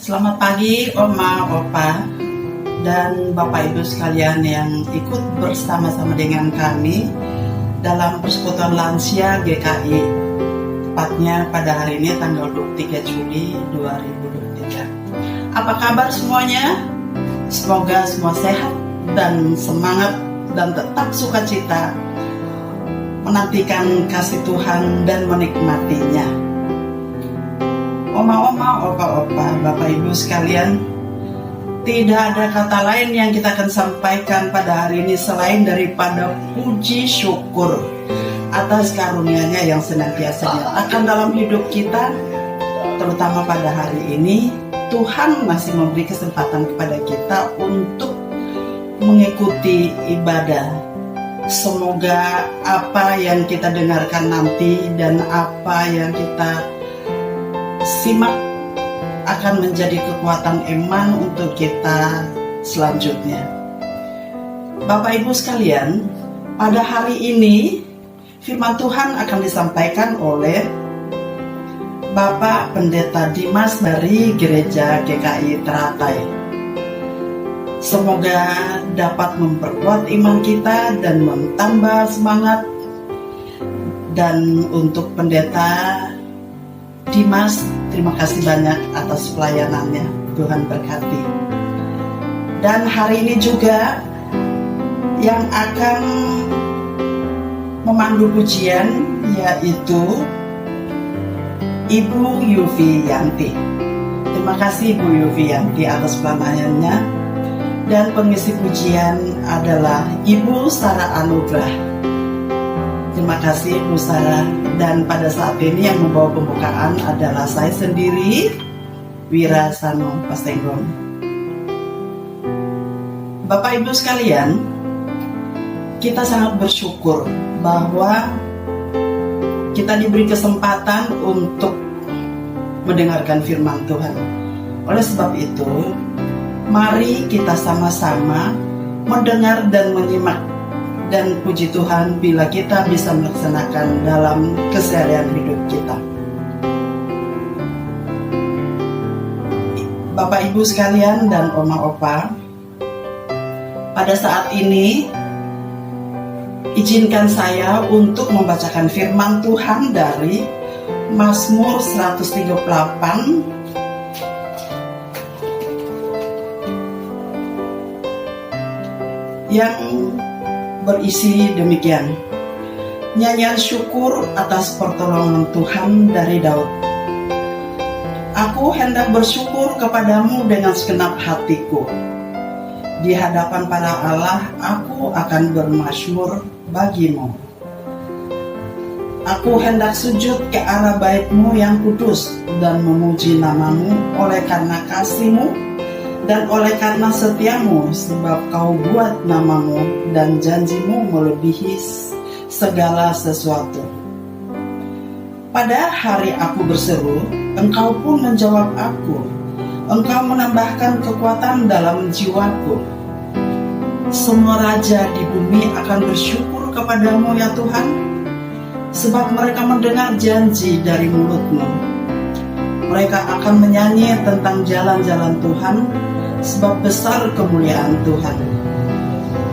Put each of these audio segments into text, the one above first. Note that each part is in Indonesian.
Selamat pagi Oma, Opa, dan Bapak Ibu sekalian yang ikut bersama-sama dengan kami dalam Persekutuan Lansia GKI, tepatnya pada hari ini tanggal 23 Juli 2023. Apa kabar semuanya? Semoga semua sehat dan semangat dan tetap sukacita menantikan kasih Tuhan dan menikmatinya. Oma-oma, opa-opa, Bapak Ibu sekalian, tidak ada kata lain yang kita akan sampaikan pada hari ini selain daripada puji syukur atas karunia-Nya yang senantiasa nyatakan dalam hidup kita. Terutama pada hari ini, Tuhan masih memberi kesempatan kepada kita untuk mengikuti ibadah. Semoga apa yang kita dengarkan nanti dan apa yang kita simak akan menjadi kekuatan iman untuk kita selanjutnya. Bapak Ibu sekalian, pada hari ini firman Tuhan akan disampaikan oleh Bapak Pendeta Dimas dari Gereja GKI Teratai. Semoga dapat memperkuat iman kita dan menambah semangat. Dan untuk Pendeta Dimas, terima kasih banyak atas pelayanannya. Tuhan berkati. Dan hari ini juga yang akan memandu pujian yaitu Ibu Yufi Yanti. Terima kasih Ibu Yufi Yanti atas pelayanannya. Dan pengisi pujian adalah Ibu Sarah Anugrah. Terima kasih Bu Sarah. Dan pada saat ini yang membawa pembukaan adalah saya sendiri, Wira Sano Pasenggon. Bapak Ibu sekalian, kita sangat bersyukur bahwa kita diberi kesempatan untuk mendengarkan firman Tuhan. Oleh sebab itu, mari kita sama-sama mendengar dan menyimak. Dan puji Tuhan bila kita bisa melaksanakan dalam keseharian hidup kita. Bapak Ibu sekalian dan Oma Opa, pada saat ini izinkan saya untuk membacakan firman Tuhan dari Mazmur 138 yang berisi demikian. Nyanyian syukur atas pertolongan Tuhan dari Daud. Aku hendak bersyukur kepadamu dengan segenap hatiku. Di hadapan para Allah aku akan bermazmur bagimu. Aku hendak sujud ke arah bait-Mu yang kudus dan memuji nama-Mu oleh karena kasih-Mu dan oleh karena setiamu, sebab Kau buat nama-Mu dan janji-Mu melebihi segala sesuatu. Pada hari aku berseru, Engkau pun menjawab aku. Engkau menambahkan kekuatan dalam jiwaku. Semua raja di bumi akan bersyukur kepadamu ya Tuhan, sebab mereka mendengar janji dari mulut-Mu. Mereka akan menyanyi tentang jalan-jalan Tuhan, sebab besar kemuliaan Tuhan.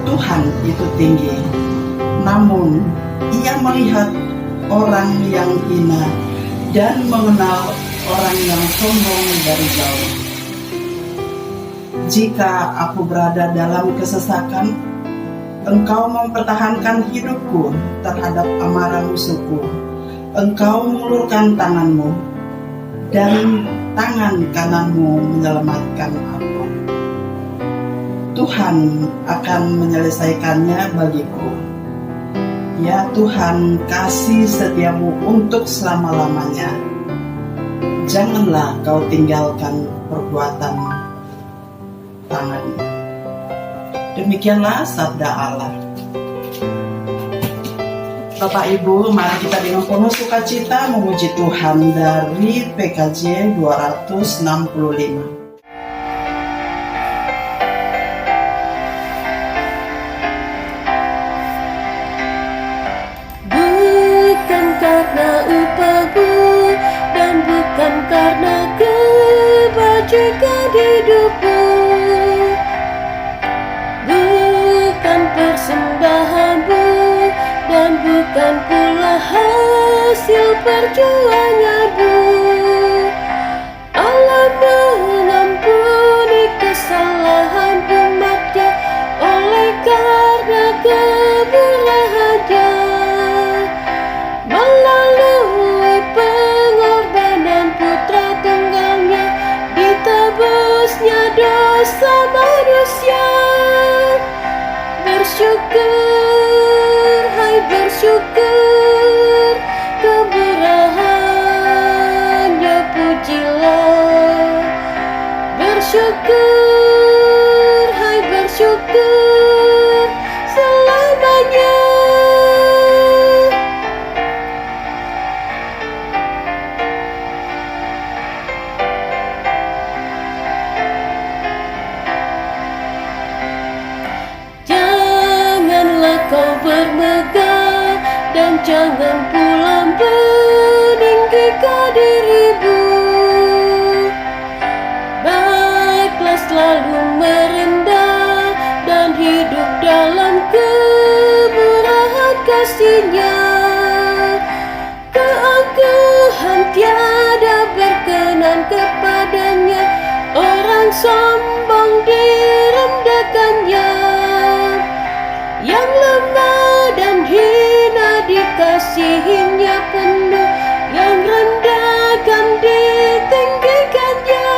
Tuhan itu tinggi, namun Ia melihat orang yang hina dan mengenal orang yang sombong dari jauh. Jika aku berada dalam kesesakan, Engkau mempertahankan hidupku terhadap amarah musuhku. Engkau mengulurkan tangan-Mu dan tangan kanan-Mu menyelamatkan aku. Tuhan akan menyelesaikannya bagiku. Ya Tuhan, kasih setiamu untuk selama-lamanya. Janganlah Kau tinggalkan perbuatan tangan-Mu. Demikianlah sabda Allah. Bapak Ibu, mari kita dengan penuh sukacita memuji Tuhan dari PKJ 265. Karena upahmu dan bukan karena kebajikan. menyajikan hidupmu, bukan persembahanmu dan bukan pula hasil perjuanganmu. Allah mengampuni kesalahan umatnya oleh karena kemurahannya. Melalui pengorbanan putra tunggalnya, ditebusnya dosa manusia. Bersyukur, hai bersyukur, kemurahannya pujilah. Bersyukur, hai bersyukur, selamanya. Janganlah kau bermegah dan jangan pula meninggikan dirimu. Baiklah selalu merendah dan hidup dalam kemurahan kasih-Nya. Keangkuhan tiada berkenan kepadanya, orang sombong direndahkannya. Yang lemah dan hina dikasihinya penuh, yang rendah akan ditinggikannya.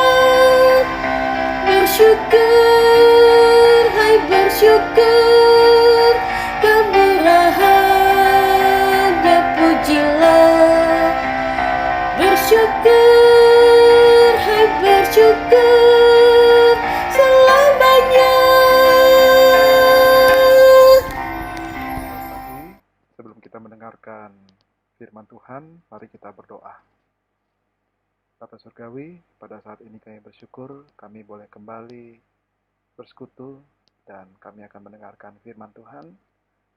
Bersyukur, hai bersyukur, kemurahannya pujilah. Bersyukur, hai bersyukur, selamanya. Sebelum kita mendengarkan firman Tuhan, mari kita berdoa. Bapa Surgawi, pada saat ini kami bersyukur kami boleh kembali bersekutu dan kami akan mendengarkan firman Tuhan.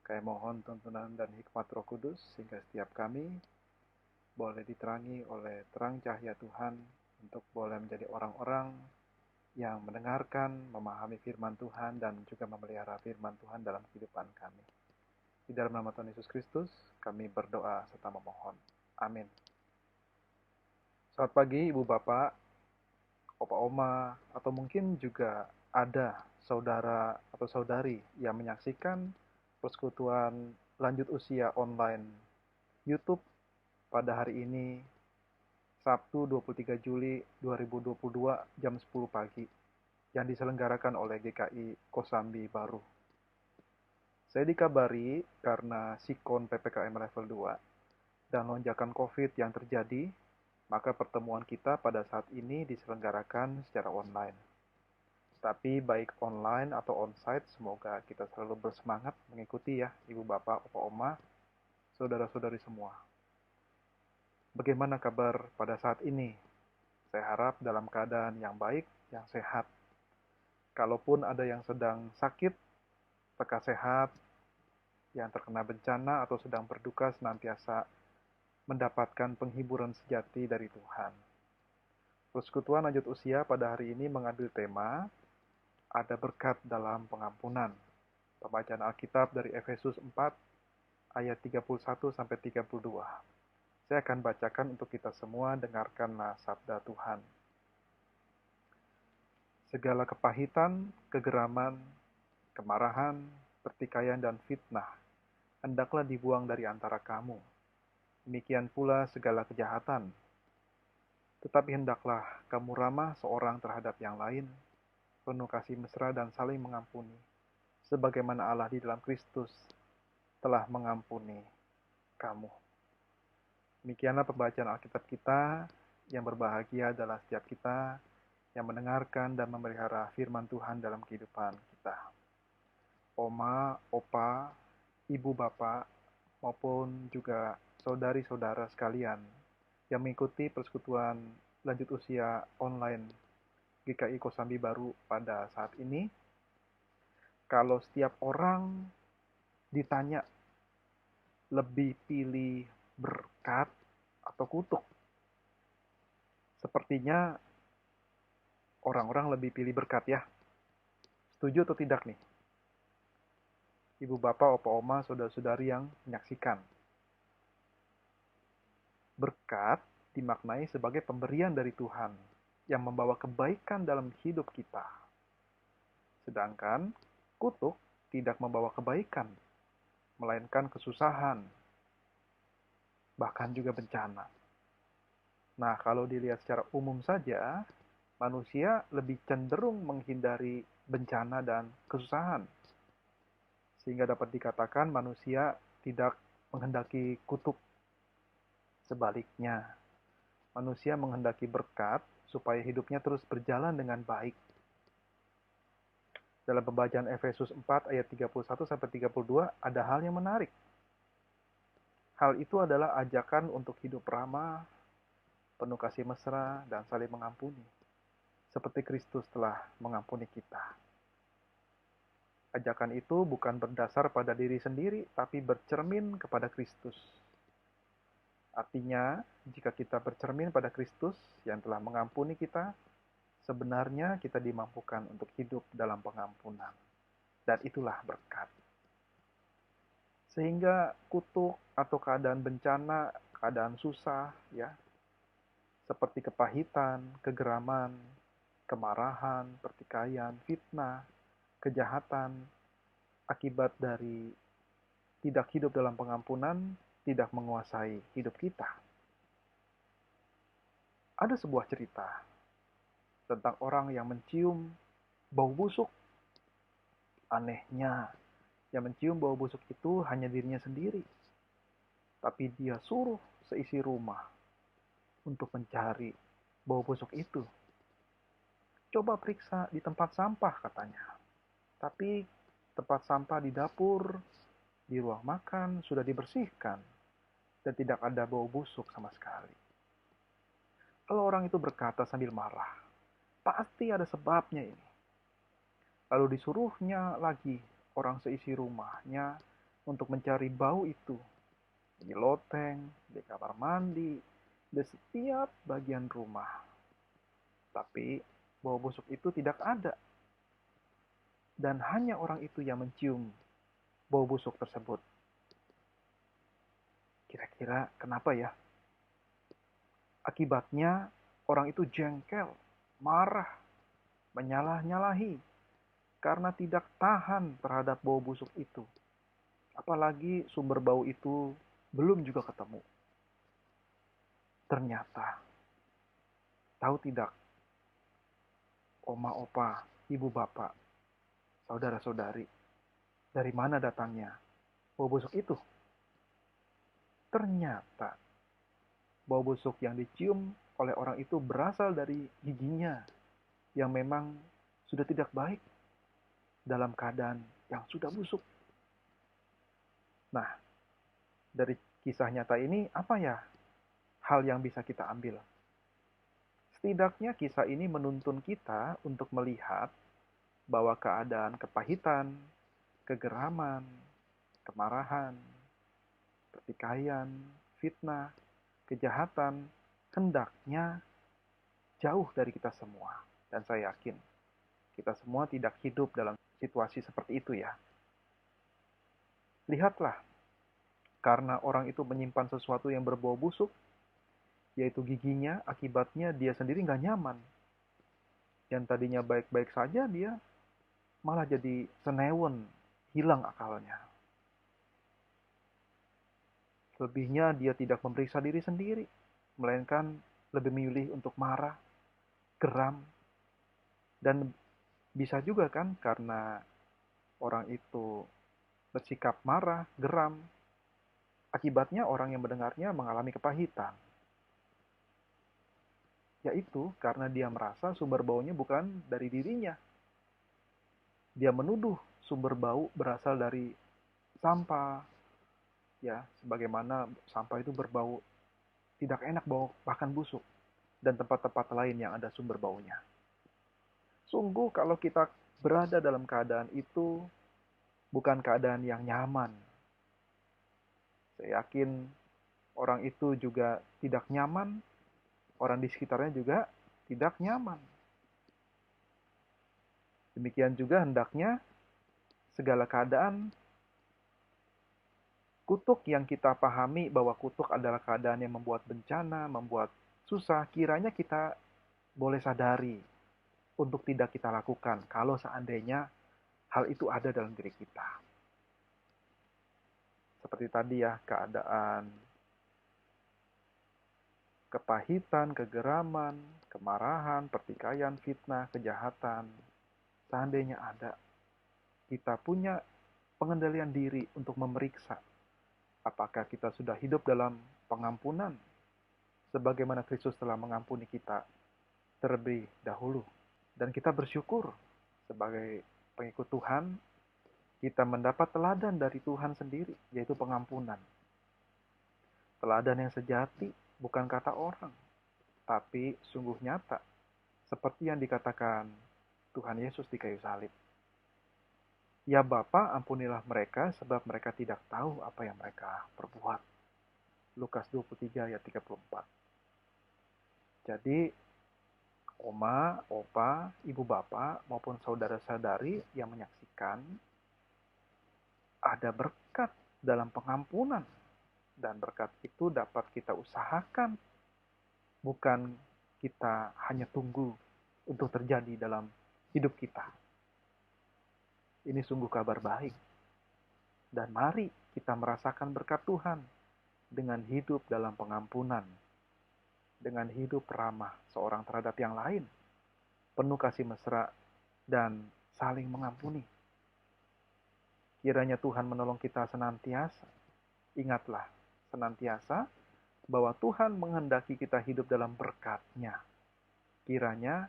Kami mohon tuntunan dan hikmat Roh Kudus sehingga setiap kami boleh diterangi oleh terang cahaya Tuhan untuk boleh menjadi orang-orang yang mendengarkan, memahami firman Tuhan dan juga memelihara firman Tuhan dalam kehidupan kami. Di dalam nama Tuhan Yesus Kristus, kami berdoa serta memohon. Amin. Selamat pagi Ibu Bapak, Opa Oma, atau mungkin juga ada saudara atau saudari yang menyaksikan persekutuan lanjut usia online YouTube pada hari ini, Sabtu 23 Juli 2022 jam 10 pagi, yang diselenggarakan oleh GKI Kosambi Baru. Saya dikabari karena sikon PPKM level 2 dan lonjakan COVID yang terjadi, maka pertemuan kita pada saat ini diselenggarakan secara online. Tapi baik online atau onsite, semoga kita selalu bersemangat mengikuti ya, Ibu Bapak, Opa Oma, saudara-saudari semua. Bagaimana kabar pada saat ini? Saya harap dalam keadaan yang baik, yang sehat. Kalaupun ada yang sedang sakit, lekas sehat, yang terkena bencana atau sedang berduka senantiasa mendapatkan penghiburan sejati dari Tuhan. Persekutuan lanjut usia pada hari ini mengambil tema ada berkat dalam pengampunan. Pembacaan Alkitab dari Efesus 4 ayat 31 sampai 32. Saya akan bacakan untuk kita semua, dengarkanlah sabda Tuhan. Segala kepahitan, kegeraman, kemarahan, pertikaian dan fitnah hendaklah dibuang dari antara kamu. Demikian pula segala kejahatan. Tetapi hendaklah kamu ramah seorang terhadap yang lain, penuh kasih mesra dan saling mengampuni, sebagaimana Allah di dalam Kristus telah mengampuni kamu. Demikianlah pembacaan Alkitab kita. Yang berbahagia adalah setiap kita yang mendengarkan dan memelihara firman Tuhan dalam kehidupan kita. Oma, opa, ibu bapak, maupun juga saudari-saudara sekalian yang mengikuti persekutuan lanjut usia online GKI Kosambi Baru pada saat ini. Kalau setiap orang ditanya lebih pilih berkat atau kutuk, sepertinya orang-orang lebih pilih berkat ya. Setuju atau tidak nih? Ibu bapak, opa oma, saudara-saudari yang menyaksikan. Berkat dimaknai sebagai pemberian dari Tuhan yang membawa kebaikan dalam hidup kita. Sedangkan kutuk tidak membawa kebaikan, melainkan kesusahan, bahkan juga bencana. Nah, kalau dilihat secara umum saja, manusia lebih cenderung menghindari bencana dan kesusahan. Sehingga dapat dikatakan manusia tidak menghendaki kutuk. Sebaliknya, manusia menghendaki berkat supaya hidupnya terus berjalan dengan baik. Dalam pembacaan Efesus 4 ayat 31-32 ada hal yang menarik. Hal itu adalah ajakan untuk hidup ramah, penuh kasih mesra, dan saling mengampuni. Seperti Kristus telah mengampuni kita. Ajakan itu bukan berdasar pada diri sendiri, tapi bercermin kepada Kristus. Artinya, jika kita bercermin pada Kristus yang telah mengampuni kita, sebenarnya kita dimampukan untuk hidup dalam pengampunan. Dan itulah berkat. Sehingga kutuk atau keadaan bencana, keadaan susah, ya, seperti kepahitan, kegeraman, kemarahan, pertikaian, fitnah, kejahatan, akibat dari tidak hidup dalam pengampunan, tidak menguasai hidup kita. Ada sebuah cerita tentang orang yang mencium bau busuk. Anehnya, yang mencium bau busuk itu hanya dirinya sendiri. Tapi dia suruh seisi rumah untuk mencari bau busuk itu. Coba periksa di tempat sampah katanya. Tapi tempat sampah di dapur, di ruang makan sudah dibersihkan dan tidak ada bau busuk sama sekali. Kalau orang itu berkata sambil marah, pasti ada sebabnya ini. Lalu disuruhnya lagi orang seisi rumahnya untuk mencari bau itu di loteng, di kamar mandi, di setiap bagian rumah. Tapi bau busuk itu tidak ada. Dan hanya orang itu yang mencium bau busuk tersebut. Kira-kira kenapa ya? Akibatnya orang itu jengkel, marah, menyalah-nyalahi karena tidak tahan terhadap bau busuk itu. Apalagi sumber bau itu belum juga ketemu. Ternyata, tahu tidak, oma opa, ibu bapak, saudara-saudari, dari mana datangnya bau busuk itu? Ternyata, bau busuk yang dicium oleh orang itu berasal dari giginya yang memang sudah tidak baik dalam keadaan yang sudah busuk. Nah, dari kisah nyata ini apa ya hal yang bisa kita ambil? Setidaknya kisah ini menuntun kita untuk melihat bahwa keadaan kepahitan, kegeraman, kemarahan, pertikaian, fitnah, kejahatan, hendaknya jauh dari kita semua. Dan saya yakin, kita semua tidak hidup dalam situasi seperti itu ya. Lihatlah, karena orang itu menyimpan sesuatu yang berbau busuk, yaitu giginya, akibatnya dia sendiri nggak nyaman. Yang tadinya baik-baik saja, dia malah jadi senewen, hilang akalnya. Lebihnya dia tidak memeriksa diri sendiri, melainkan lebih memilih untuk marah, geram, dan bisa juga kan karena orang itu bersikap marah, geram, akibatnya orang yang mendengarnya mengalami kepahitan. Yaitu karena dia merasa sumber baunya bukan dari dirinya. Dia menuduh sumber bau berasal dari sampah, ya, sebagaimana sampah itu berbau tidak enak, bau bahkan busuk, dan tempat-tempat lain yang ada sumber baunya. Sungguh kalau kita berada dalam keadaan itu bukan keadaan yang nyaman. Saya yakin orang itu juga tidak nyaman, orang di sekitarnya juga tidak nyaman. Demikian juga hendaknya segala keadaan kutuk yang kita pahami bahwa kutuk adalah keadaan yang membuat bencana, membuat susah, kiranya kita boleh sadari untuk tidak kita lakukan kalau seandainya hal itu ada dalam diri kita. Seperti tadi ya, keadaan kepahitan, kegeraman, kemarahan, pertikaian, fitnah, kejahatan. Seandainya ada, kita punya pengendalian diri untuk memeriksa apakah kita sudah hidup dalam pengampunan sebagaimana Kristus telah mengampuni kita terlebih dahulu. Dan kita bersyukur sebagai pengikut Tuhan, kita mendapat teladan dari Tuhan sendiri, yaitu pengampunan. Teladan yang sejati, bukan kata orang, tapi sungguh nyata, seperti yang dikatakan Tuhan Yesus di kayu salib. Ya Bapa, ampunilah mereka, sebab mereka tidak tahu apa yang mereka perbuat. Lukas 23 ayat 34. Jadi, oma, opa, ibu bapak, maupun saudara-saudari yang menyaksikan, ada berkat dalam pengampunan. Dan berkat itu dapat kita usahakan. Bukan kita hanya tunggu untuk terjadi dalam hidup kita. Ini sungguh kabar baik. Dan mari kita merasakan berkat Tuhan dengan hidup dalam pengampunan. Dengan hidup ramah seorang terhadap yang lain, penuh kasih mesra, dan saling mengampuni. Kiranya Tuhan menolong kita senantiasa. Ingatlah senantiasa bahwa Tuhan menghendaki kita hidup dalam berkat-Nya. Kiranya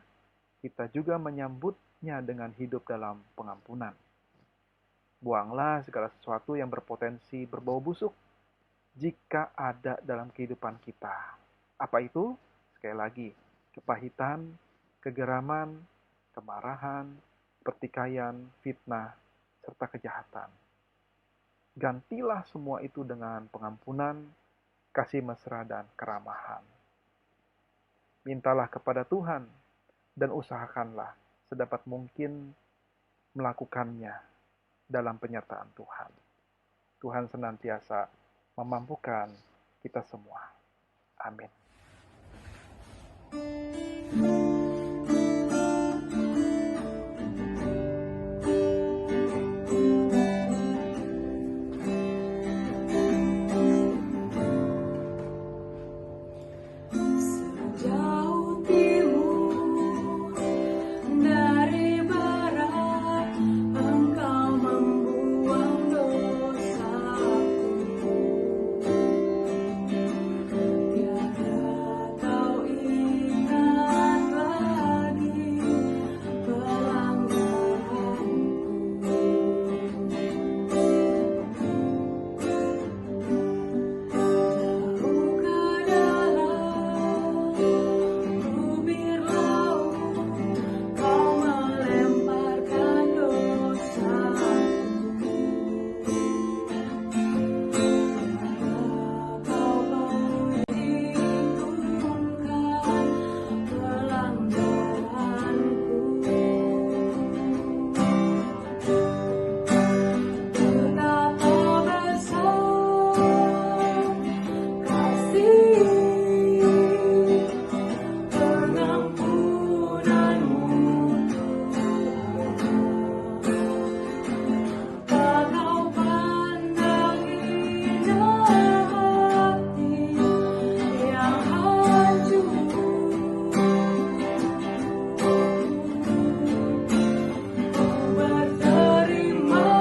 kita juga menyambutnya dengan hidup dalam pengampunan. Buanglah segala sesuatu yang berpotensi berbau busuk jika ada dalam kehidupan kita. Apa itu? Sekali lagi, kepahitan, kegeraman, kemarahan, pertikaian, fitnah, serta kejahatan. Gantilah semua itu dengan pengampunan, kasih mesra, dan keramahan. Mintalah kepada Tuhan dan usahakanlah sedapat mungkin melakukannya dalam penyertaan Tuhan. Tuhan senantiasa memampukan kita semua. Amin. Sejauh timur dari barat, Engkau membuang dosaku. Tiada Kau ingat lagi pelanggaranku. Jauh ke dalam bibir laut, Kau melemparkan dosaku. Kau perhitungkan pelanggaranku. Betapa besar kasih pengampunanmu, Tuhan. Tak Kau pandang indah hati yang hancur. Ku berterima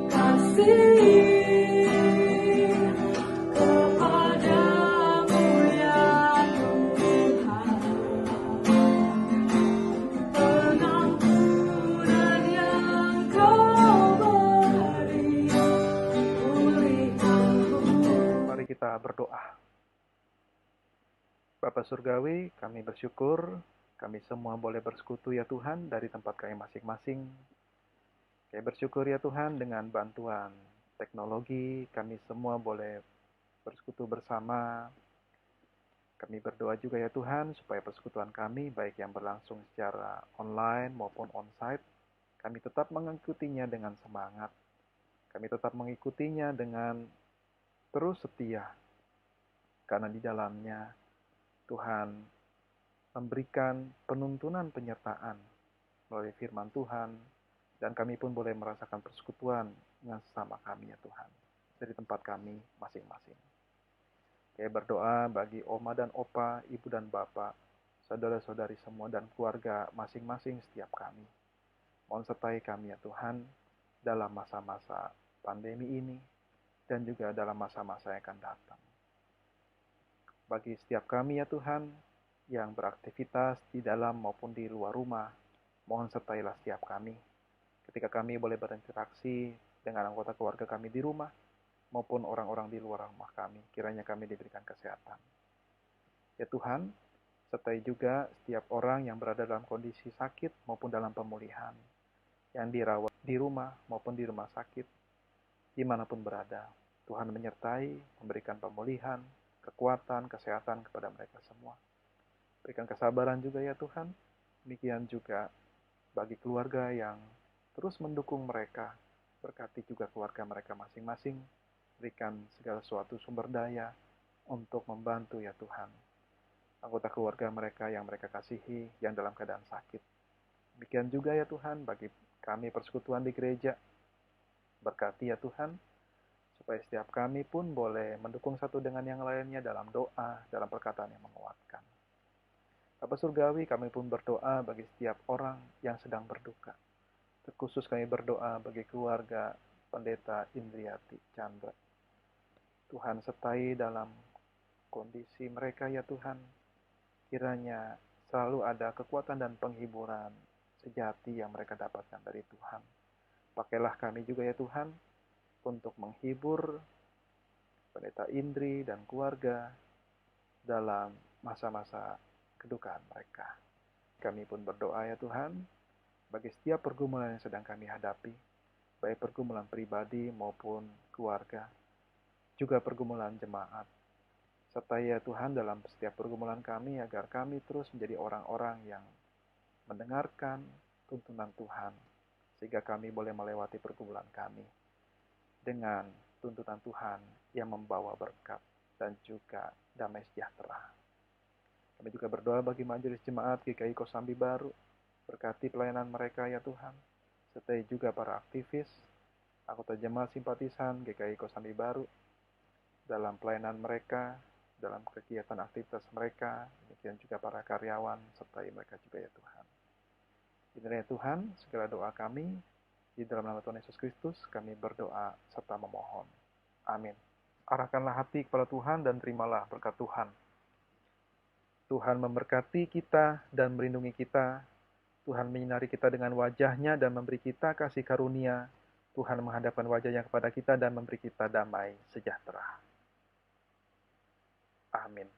kasih kepadamu ya Tuhan. Pengampunan yang Kau beri, pulihkanku. Mari kita berdoa. Bapa Surgawi, kami bersyukur kami semua boleh bersekutu ya Tuhan dari tempat kami masing-masing. Kami bersyukur ya Tuhan dengan bantuan teknologi kami semua boleh bersekutu bersama. Kami berdoa juga ya Tuhan, supaya persekutuan kami, baik yang berlangsung secara online maupun onsite, kami tetap mengikutinya dengan semangat. Kami tetap mengikutinya dengan terus setia, karena di dalamnya Tuhan memberikan penuntunan penyertaan melalui firman Tuhan, dan kami pun boleh merasakan persekutuan dengan sesama kami ya Tuhan, dari tempat kami masing-masing. Kami berdoa bagi oma dan opa, ibu dan bapak, saudara-saudari semua, dan keluarga masing-masing setiap kami. Mohon sertai kami ya Tuhan, dalam masa-masa pandemi ini, dan juga dalam masa-masa yang akan datang. Bagi setiap kami ya Tuhan, yang beraktivitas di dalam maupun di luar rumah, mohon sertailah setiap kami. Ketika kami boleh berinteraksi dengan anggota keluarga kami di rumah, maupun orang-orang di luar rumah kami, kiranya kami diberikan kesehatan. Ya Tuhan, sertai juga setiap orang yang berada dalam kondisi sakit maupun dalam pemulihan, yang dirawat di rumah maupun di rumah sakit, dimanapun berada. Tuhan menyertai, memberikan pemulihan, kekuatan, kesehatan kepada mereka semua. Berikan kesabaran juga ya Tuhan. Demikian juga bagi keluarga yang terus mendukung mereka. Berkati juga keluarga mereka masing-masing. Berikan segala sesuatu sumber daya untuk membantu ya Tuhan anggota keluarga mereka yang mereka kasihi yang dalam keadaan sakit. Demikian juga ya Tuhan bagi kami persekutuan di gereja. Berkati ya Tuhan, supaya setiap kami pun boleh mendukung satu dengan yang lainnya dalam doa, dalam perkataan yang menguatkan. Bapa Surgawi, kami pun berdoa bagi setiap orang yang sedang berduka. Terkhusus kami berdoa bagi keluarga Pendeta Indriati Chandra. Tuhan sertai dalam kondisi mereka ya Tuhan. Kiranya selalu ada kekuatan dan penghiburan sejati yang mereka dapatkan dari Tuhan. Pakailah kami juga ya Tuhan, untuk menghibur Pendeta Indri dan keluarga dalam masa-masa kedukaan mereka. Kami pun berdoa ya Tuhan, bagi setiap pergumulan yang sedang kami hadapi, baik pergumulan pribadi maupun keluarga, juga pergumulan jemaat. Sertai ya Tuhan dalam setiap pergumulan kami, agar kami terus menjadi orang-orang yang mendengarkan tuntunan Tuhan, sehingga kami boleh melewati pergumulan kami dengan tuntunan Tuhan yang membawa berkat dan juga damai sejahtera. Kami juga berdoa bagi majelis jemaat GKI Kosambi Baru. Berkati pelayanan mereka ya Tuhan. Sertai juga para aktivis, anggota jemaat simpatisan GKI Kosambi Baru dalam pelayanan mereka, dalam kegiatan aktivitas mereka. Demikian juga para karyawan, sertai mereka juga ya Tuhan. Inilah ya Tuhan, segala doa kami. Di dalam nama Tuhan Yesus Kristus, kami berdoa serta memohon. Amin. Arahkanlah hati kepada Tuhan dan terimalah berkat Tuhan. Tuhan memberkati kita dan melindungi kita. Tuhan menyinari kita dengan wajah-Nya dan memberi kita kasih karunia. Tuhan menghadapkan wajah-Nya kepada kita dan memberi kita damai sejahtera. Amin.